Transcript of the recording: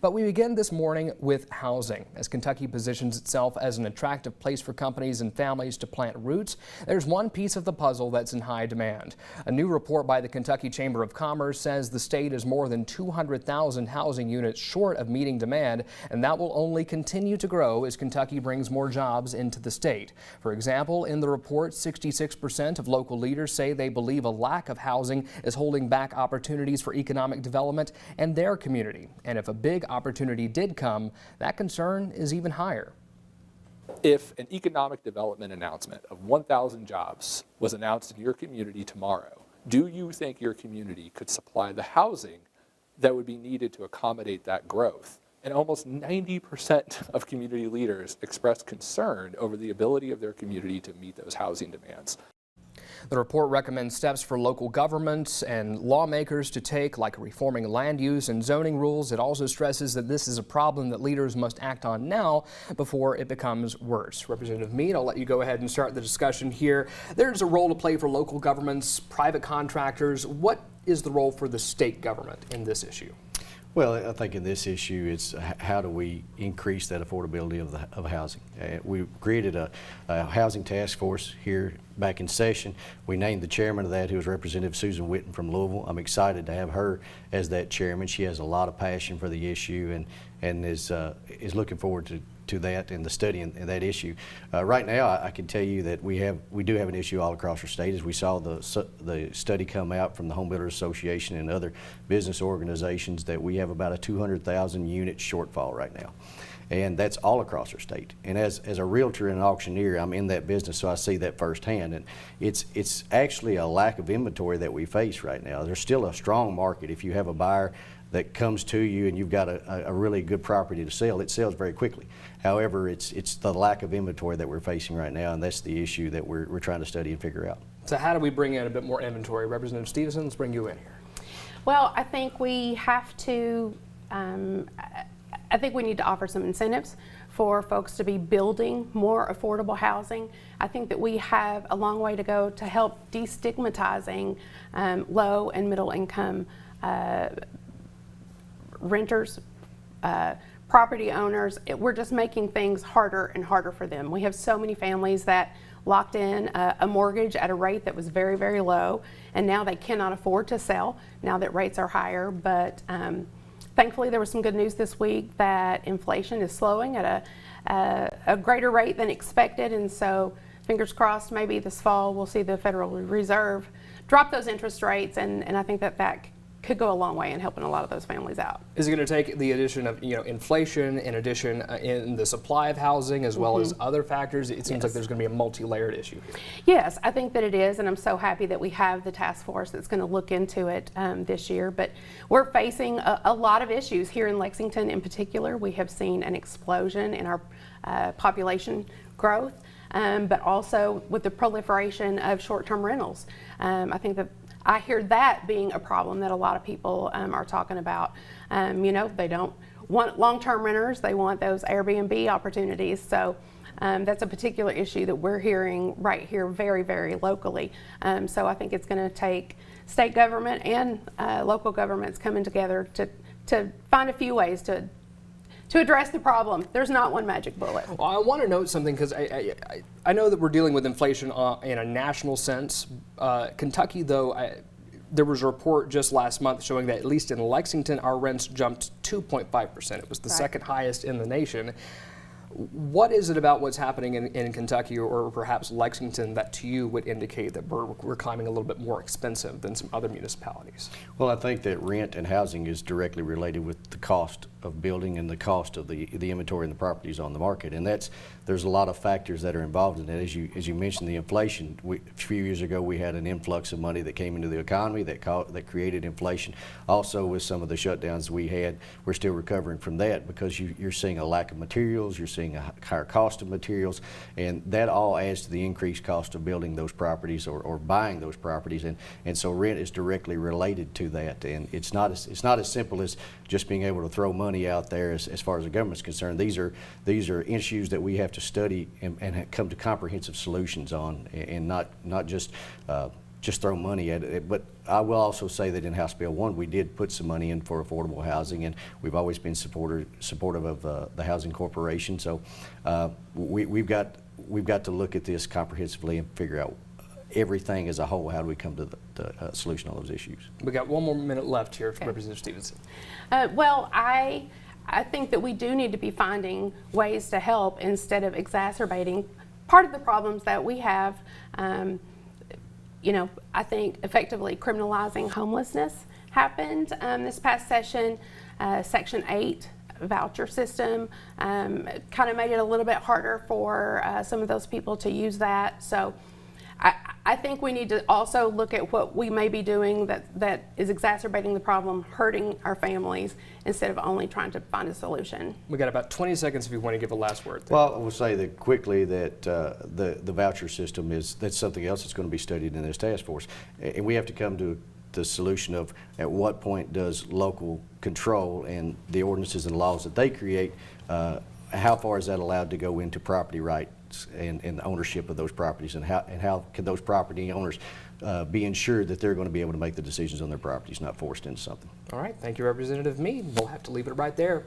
But we begin this morning with housing. As Kentucky positions itself as an attractive place for companies and families to plant roots, there's one piece of the puzzle that's in high demand. A new report by the Kentucky Chamber of Commerce says the state is more than 200,000 housing units short of meeting demand, and that will only continue to grow as Kentucky brings more jobs into the state. For example, in the report, 66% of local leaders say they believe a lack of housing is holding back opportunities for economic development and their community. And if a big opportunity did come, that concern is even higher. If an economic development announcement of 1,000 jobs was announced in your community tomorrow, do you think your community could supply the housing that would be needed to accommodate that growth? And almost 90% of community leaders expressed concern over the ability of their community to meet those housing demands. The report recommends steps for local governments and lawmakers to take, like reforming land use and zoning rules. It also stresses that this is a problem that leaders must act on now before it becomes worse. Representative Meade, I'll let you go ahead and start the discussion here. There's a role to play for local governments, private contractors. What is the role for the state government in this issue? Well, I think in this issue, it's how do we increase that affordability of housing. We created a housing task force here back in session. We named the chairman of that, who is Representative Susan Whitten from Louisville. I'm excited to have her as that chairman. She has a lot of passion for the issue and is looking forward to that and the study in that issue. Right now, I can tell you that we do have an issue all across our state. As we saw the study come out from the Home Builders Association and other business organizations, that we have about a 200,000 unit shortfall right now. And that's all across our state. And as a realtor and an auctioneer, I'm in that business, so I see that firsthand. And it's actually a lack of inventory that we face right now. There's still a strong market. If you have a buyer that comes to you and you've got a really good property to sell, it sells very quickly. However, it's the lack of inventory that we're facing right now, and that's the issue that we're trying to study and figure out. So how do we bring in a bit more inventory? Representative Stevenson, let's bring you in here. Well, I think we have to, I think we need to offer some incentives for folks to be building more affordable housing. I think that we have a long way to go to help destigmatizing low and middle income renters, property owners. We're just making things harder and harder for them. We have so many families that locked in a mortgage at a rate that was very, very low, and now they cannot afford to sell now that rates are higher. But thankfully, there was some good news this week that inflation is slowing at a greater rate than expected, and so fingers crossed, maybe this fall we'll see the Federal Reserve drop those interest rates, and I think that could go a long way in helping a lot of those families out. Is it going to take the addition of inflation, in addition in the supply of housing, as well as other factors? It seems like there's going to be a multi-layered issue here. Yes, I think that it is, and I'm so happy that we have the task force that's going to look into it this year. But we're facing a lot of issues here in Lexington in particular. We have seen an explosion in our population growth, but also with the proliferation of short-term rentals. I think that I hear that being a problem that a lot of people are talking about. They don't want long-term renters, they want those Airbnb opportunities. So that's a particular issue that we're hearing right here very, very locally. So I think it's going to take state government and local governments coming together to find a few ways to address the problem. There's not one magic bullet. Well, I want to note something, because I know that we're dealing with inflation in a national sense. Kentucky, though, there was a report just last month showing that at least in Lexington, our rents jumped 2.5%. It was the second highest in the nation. What is it about what's happening in Kentucky or perhaps Lexington that to you would indicate that we're climbing a little bit more expensive than some other municipalities? Well, I think that rent and housing is directly related with the cost of building and the cost of the inventory and the properties on the market, and there's a lot of factors that are involved in that. As you mentioned, the inflation. A few years ago, we had an influx of money that came into the economy that created inflation. Also, with some of the shutdowns we had, we're still recovering from that because you're seeing a lack of materials, you're seeing a higher cost of materials, and that all adds to the increased cost of building those properties or buying those properties, and so rent is directly related to that. And it's not as simple as just being able to throw money out there as far as the government's concerned. These are issues that we have to study and come to comprehensive solutions on, and not just just throw money at it. But I will also say that in House Bill 1, we did put some money in for affordable housing, and we've always been supportive of the Housing Corporation. So we've got to look at this comprehensively and figure out everything as a whole. How do we come to the solution on those issues? We got 1 more minute left here, Representative Stevenson. Well, I think that we do need to be finding ways to help instead of exacerbating part of the problems that we have. You know, I think effectively criminalizing homelessness happened this past session. Section 8 voucher system kind of made it a little bit harder for some of those people to use that. So I think we need to also look at what we may be doing that is exacerbating the problem, hurting our families, instead of only trying to find a solution. We got about 20 seconds if you want to give a last word there. Well, I will say that quickly that the voucher system that's something else that's going to be studied in this task force, and we have to come to the solution of at what point does local control and the ordinances and laws that they create, how far is that allowed to go into property rights and the ownership of those properties, and how can those property owners be ensured that they're going to be able to make the decisions on their properties, not forced into something. All right, thank you, Representative Meade. We'll have to leave it right there.